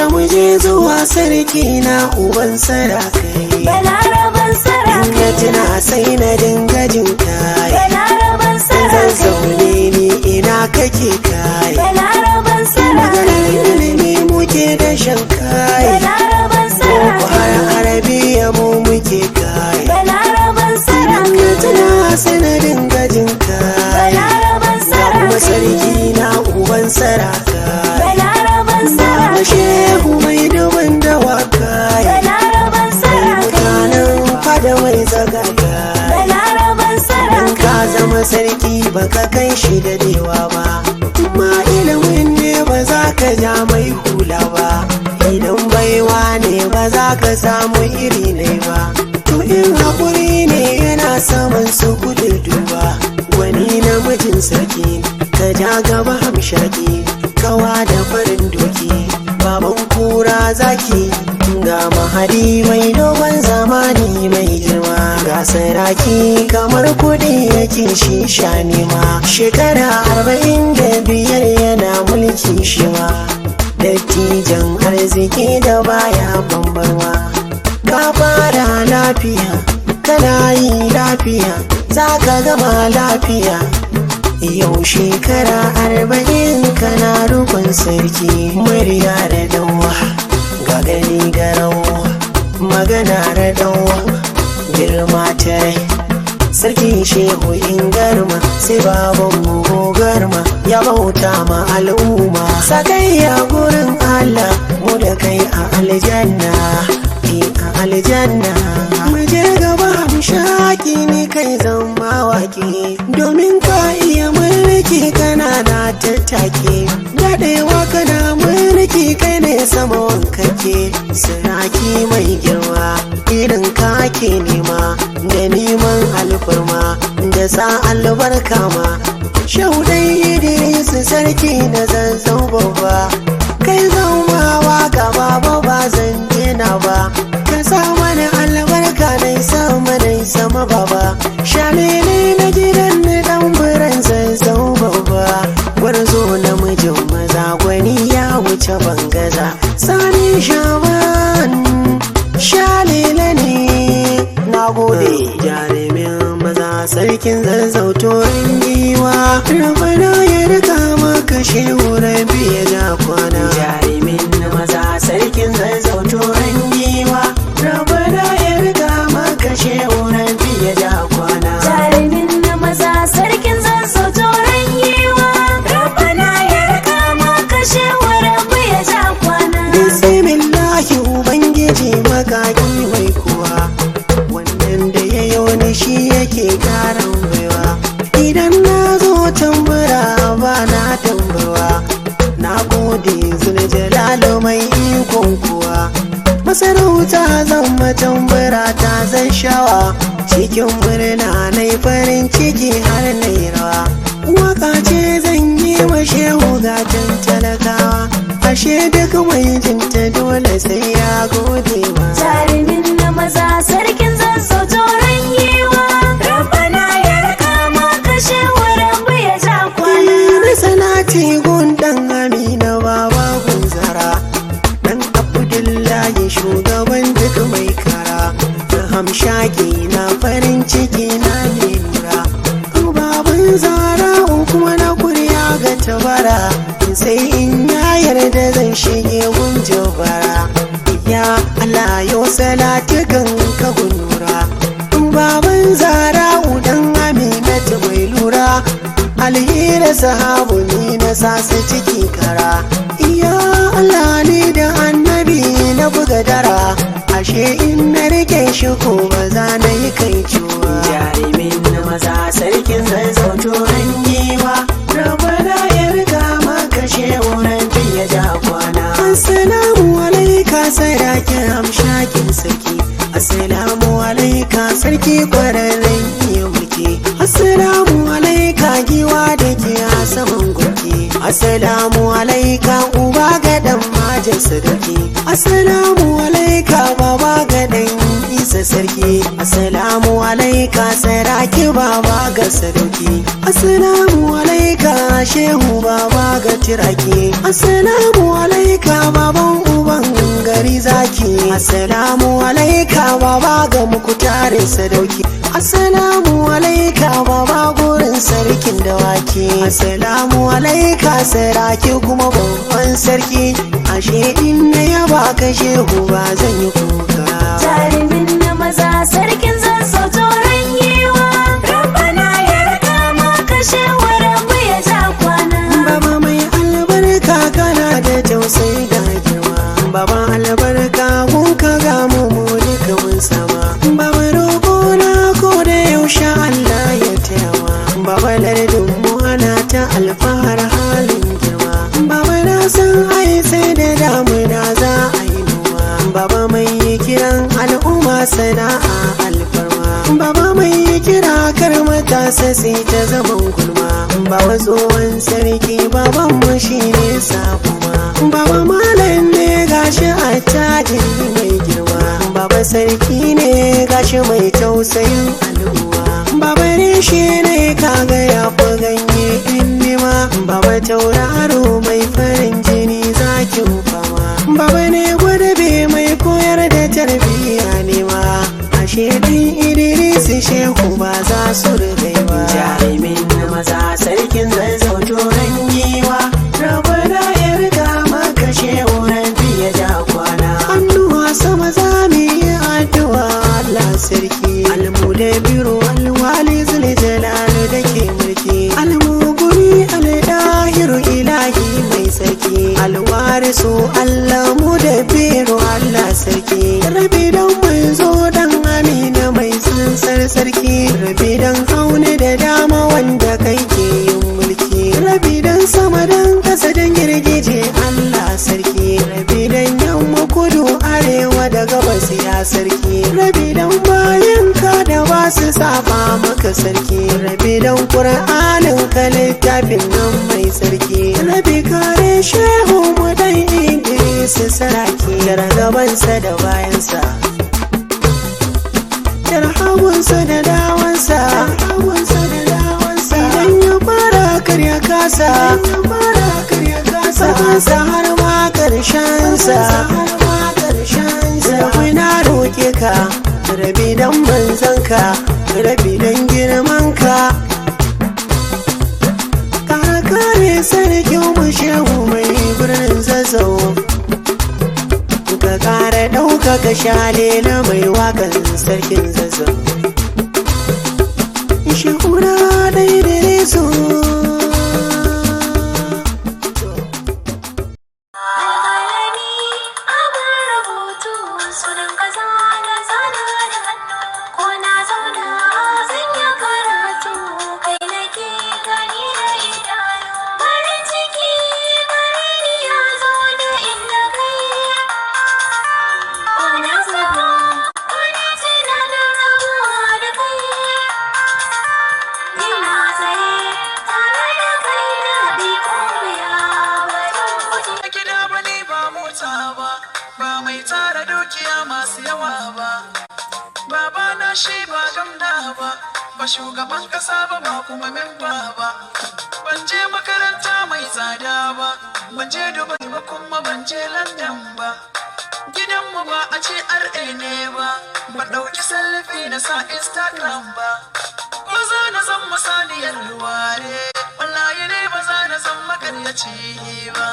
muje zuwa sarki na uban sarakai, Balaraban sarakai, inda tuna sai na dinga jin kai, Balaraban zan sarakai, zaune ni ina kake kai, Balaraban maganar sarakai, ilimi muke da shan kai, Balaraban ko har sarakai, arabiya mu muke kai, Balaraban inda sarakai, tuna sai na dinga jin kai, Balaraban ga kuma sarakai, sarki na uban sarakai, Balaraban da sarakai, shehu mai dubin dawakai, Balaraban sarakai, mutanen fada mai zagaga, Balaraban in sarakai, ka zama sarki baka kai shi da dewa ba, ma ilimin ne ba za ka ja mai hula ba, idan baiwa ne ba za ka samu iri ne ba, to in haƙuri ne yana saman su kudurduwa, wani namijin sarki ka ja gaba hamshaki, kawa da farin doki, baban kura zaki, ga mahadi mai dogon zamani mai girma, ga saraki kamar kudi yake shi sha nema, shekara 45 yana mulki shi ma, dattijan arziki da baya bambarwa, ka fara lafiya kana yi lafiya za ka gama lafiya, yau shekara 40 kana rukun sarki, murya da dawa ga gani da rawa, magana da dawa girma ta rai, sarki shehu in garma sai baban mu garma ya bauta ma al'umma, sakayya gurin Allah mu da kai a aljanna, a aljanna mu je gaba hamshaki ni kai zan mawaki, domin ka iya mulki kana na tattake, daɗewa kana mulki kai ne sama wankake, saraki mai girma irin ka ke nema, da neman alfarma da sa albarka ma, shaudai Idris sarki da zazzau babba, kai zan mawa gaba ba zan dena ba, ka sa mana albarka dai sama dai sama baba, shalele na gidan na dan buran zazzau babba, gwarzo namijin maza gwani ya wuce bangaza, sani shaban shalele ne, na gode jarumin maza sarkin zazzau torin giwa, rabana ya rika maka shehu rabi ya ja kwana, jarumin maza sarkin zazzau torin giwa, rabana ya rika maka shehu rabi ya ja kwana, jarumin na maza sarkin zazzau toron yiwa, Rabbana ya raka maka shehu Rabbi ya ja kwana. bismillahi ubangiji makaki mai kuwa, wannan da ya yi wani shi yake karan baiwa, idan na zo tambura ba na tambarwa, na gode zuljalalo mai ikon kuwa, masarauta zan matambura ta zan shawa, cikin murna na farin ciki har na rawa, waka ce zan yi wa shehu gatan talakawa, ashe duk mai jinta dole sai ya gode wa, Jarumin na maza sarkin zazzau toron yiwa, Rabbana ya raka maka shehu Rabbi ya ja kwana. na salati gun dan amina baba gunzara, dan abdullahi shugaban duk mai kara, da hamshaki na farin ciki na ne lura, baban zara kuma na kuriya ga tabara, sai in ya yarda zan shige gun jabara, ya Allah yau salati kan ka gunura, baban zara udan aminatu mai lura, alhira sahabu ni na sasu ciki kara, ya Allah ni da annabi na buga dara, ashe in na rike shi ko ba za na yi kai ciwa, jarumin na maza sarkin zazzau toron giwa, rabana ya riga maka shehu rabi ya ja kwana, assalamu alaika sarakin hamshakin sarki, assalamu alaika sarki kwararren iya mulki, assalamu alaika giwa da ke a saman gurki, assalamu alaika uba ga dan majin sadaki, assalamu alaika baba ga dan isa sarki, Assalamu alaika saraki baba ga sadauki. Assalamu alaika shehu baba ga tiraki. Assalamu alaika baban uban gari zaki. Assalamu alaika baba ga mukutarin sadauki. Assalamu alaika baba gurin sarkin dawaki. Assalamu alaika saraki kuma babban sarki. Ashe in na yaba ka shehu ba zan yi kuka. Jarumin na maza sarkin zazzau toron yiwa. Rabbana ya raka maka shehu rabbu ya ja kwana. Baba mai albarka kana da tausayi da girma. Baba albarka kun ka ga mu duka mun sama. Baba roƙo na ko da yaushe Allah ya tayawa. Baba lardin mu ana ta alfahar halin girma. Baba na san ai sai da damuna za a yi noma. Baba mai kiran al'umma sana'a alfarma. Baba mai kira kar matasa sai ta zaman gulma. Baba tsohon sarki baban mu shine sabuma. Baba malam ne gashi attajiri mai girma. Baba sarki ne gashi mai tausayin al'umma. Baba reshe ne kaga ya fi ganye in nima. Baba tauraro mai farin jini zakin fama. Baba ne gwadabe mai koyar da tarbiyya nema. Ashe ɗan Idris shehu ba za su rigai ba. Jarumin na maza sarkin zazzau toron giwa. Rabbana ya riga maka shehu rabbi ya ja kwana. Hannuwa sama za mu yi addu'a Allah sarki. Almudabiru alwali zuljalal da ke mulki. Almuguni aldahiru ilahi mai sarki. Alwarisu Allah mudabiru Allah sarki. Rabi dan manzo dan amina mai tsantsar sarki. Rabi dan hauni da dama wanda kai ke yin mulki. Rabi dan sama dan kasa dan girgije Allah sarki. Rabi dan yamma kudu arewa da gabas ya sarki. Rabi dan bayan ka da ba su saba maka sarki. Rabi dan Qur'anin ka littafin nan mai sarki. Rabi kare shehu mu dan Idris saraki. Jara gabansa da bayansa, jara hagunsa da dawansa. Idan ya fara karya kasa, sakansa har ma karshensa. Rabi na roƙe ka, rabi dan manzanka, rabi dan girmanka. Kare sarkin mu shehu mai birnin zazzau. Ka kara ɗaukaka shale na mai wakan sarkin zazzau. Shehu na daidai su. Ba mai tara dukiya masu yawa ba. Baba na shi ba gamda ba, ba shugaban kasa ba, ba kuma memba ba. Ban je makaranta mai tsada ba, ban je Dubai ba kuma ban je London ba. Gidanmu ba a ce RA ne ba, ban ɗauki selfie na sa Instagram ba. Ba za na zan masaniyar ware, wallahi ne ba za na zan makaryaci ba.